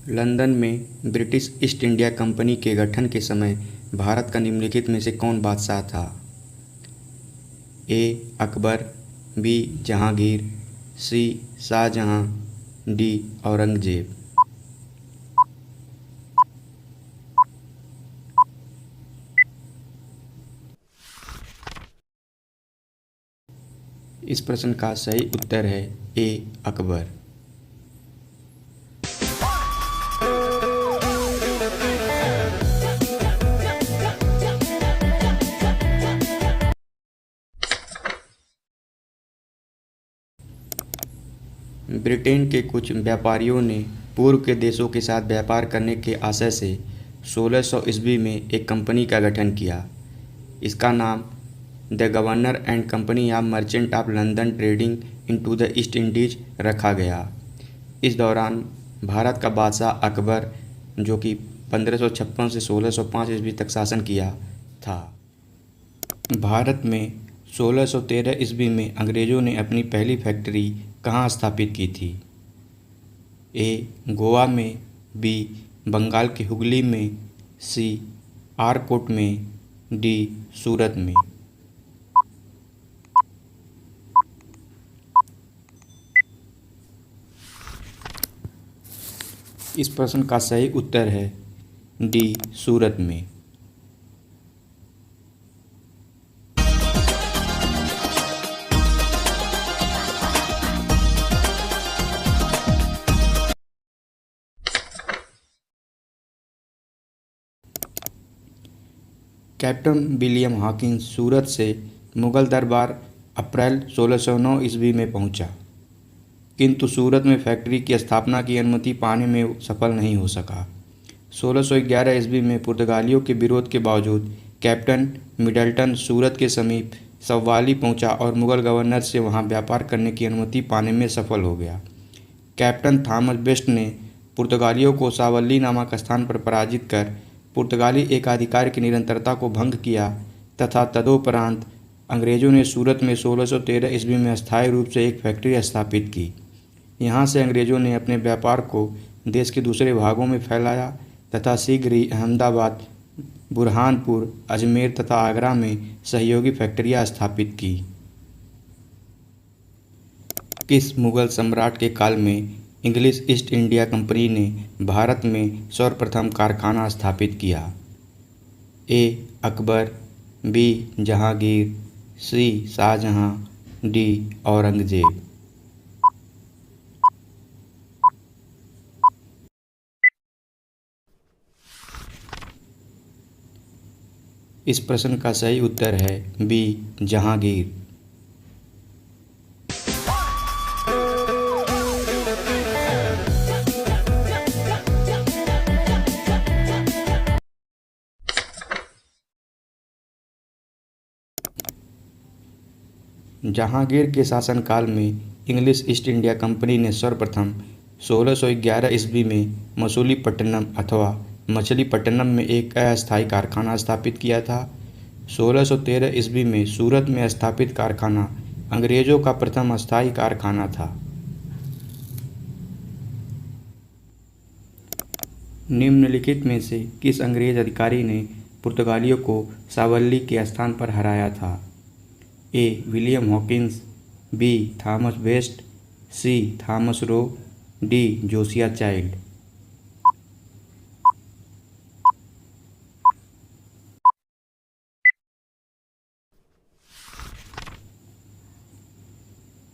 London में British east India company के गठन के समय भारत का निम्नलिखित में से कौन बादशाह था? ए अकबर, बी जहांगीर, सी शाहजहां, डी औरंगजेब। इस प्रश्न का सही उत्तर है ए अकबर। ब्रिटेन के कुछ व्यापारियों ने पूर्व के देशों के साथ व्यापार करने के आशय से 1600 ईस्वी में एक कंपनी का गठन किया। इसका नाम the governor and company of merchant of London trading into the east Indies रखा गया। इस दौरान भारत का बादशाह अकबर, जो कि 1556 से 1605 ईस्वी तक शासन किया था। भारत में 1613 ईस्वी में अंग्रेज़ों ने अपनी पहली फैक्ट्री कहाँ स्थापित की थी? ए गोवा में, बी बंगाल के हुगली में, सी आरकोट में, डी सूरत में। इस प्रश्न का सही उत्तर है डी सूरत में। कैप्टन विलियम हॉकिंस सूरत से मुग़ल दरबार अप्रैल 1609 ईस्वी में पहुंचा, किंतु सूरत में फैक्ट्री की स्थापना की अनुमति पाने में सफल नहीं हो सका। 1611 ईस्वी में पुर्तगालियों के विरोध के बावजूद कैप्टन मिडल्टन सूरत के समीप सव्वाली पहुंचा और मुग़ल गवर्नर से वहां व्यापार करने की अनुमति पाने में सफल हो गया। कैप्टन थॉमस बेस्ट ने पुर्तगालियों को सावल्ली नामक स्थान पर पराजित कर पुर्तगाली एकाधिकार की निरंतरता को भंग किया तथा तदोपरांत अंग्रेज़ों ने सूरत में 1613 ईस्वी में अस्थायी रूप से एक फैक्ट्री स्थापित की। यहाँ से अंग्रेज़ों ने अपने व्यापार को देश के दूसरे भागों में फैलाया तथा शीघ्र ही अहमदाबाद, बुरहानपुर, अजमेर तथा आगरा में सहयोगी फैक्ट्रियाँ स्थापित की। किस मुग़ल सम्राट के काल में इंग्लिश ईस्ट इंडिया कंपनी ने भारत में सर्वप्रथम कारखाना स्थापित किया? ए अकबर, बी जहांगीर, सी शाहजहां, डी औरंगजेब। इस प्रश्न का सही उत्तर है बी जहांगीर। जहांगीर के शासनकाल में इंग्लिश ईस्ट इंडिया कंपनी ने सर्वप्रथम 1611 ईस्वी में मसूलीपट्टनम अथवा मछलीपट्टनम में एक अस्थायी कारखाना स्थापित किया था। 1613 ईस्वी में सूरत में स्थापित कारखाना अंग्रेज़ों का प्रथम अस्थायी कारखाना था। निम्नलिखित में से किस अंग्रेज़ अधिकारी ने पुर्तगालियों को सावल्ली के स्थान पर हराया था? A William Hawkins, B Thomas Best, C Thomas Roe, D Josiah Child.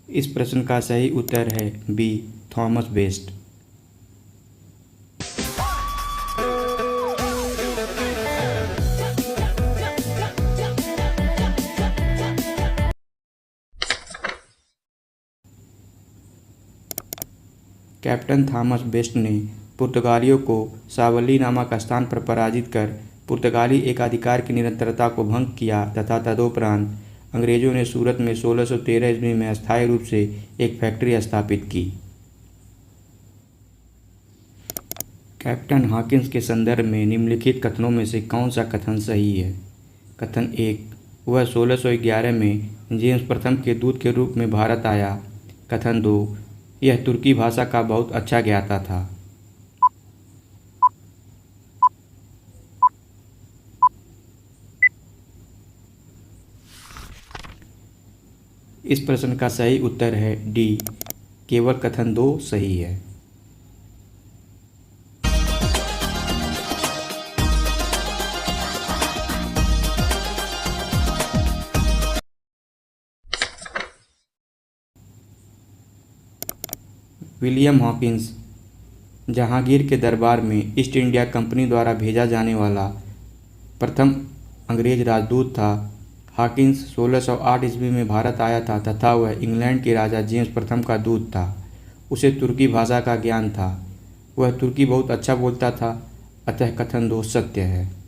इस प्रश्न का सही उत्तर है B Thomas Best. Captain Thomas Best ने पुर्तगालियों को सावल्ली नामक स्थान पर पराजित कर पुर्तगाली एकाधिकार की निरंतरता को भंग किया तथा तदोपरांत अंग्रेज़ों ने सूरत में 1613 ईस्वी में अस्थायी रूप से एक फैक्ट्री स्थापित की। कैप्टन हॉकिंस के संदर्भ में निम्नलिखित कथनों में से कौन सा कथन सही है? कथन 1, वह 1611 में जेम्स प्रथम के दूत के रूप में भारत आया। कथन 2, यह तुर्की भाषा का बहुत अच्छा ज्ञाता था। इस प्रश्न का सही उत्तर है डी, केवल कथन 2 सही है। विलियम हॉकिंस जहांगीर के दरबार में ईस्ट इंडिया कंपनी द्वारा भेजा जाने वाला प्रथम अंग्रेज राजदूत था। हॉकिंस 1608 ईस्वी में भारत आया था तथा वह इंग्लैंड के राजा जेम्स प्रथम का दूत था। उसे तुर्की भाषा का ज्ञान था। वह तुर्की बहुत अच्छा बोलता था, अतः कथन 2 सत्य है।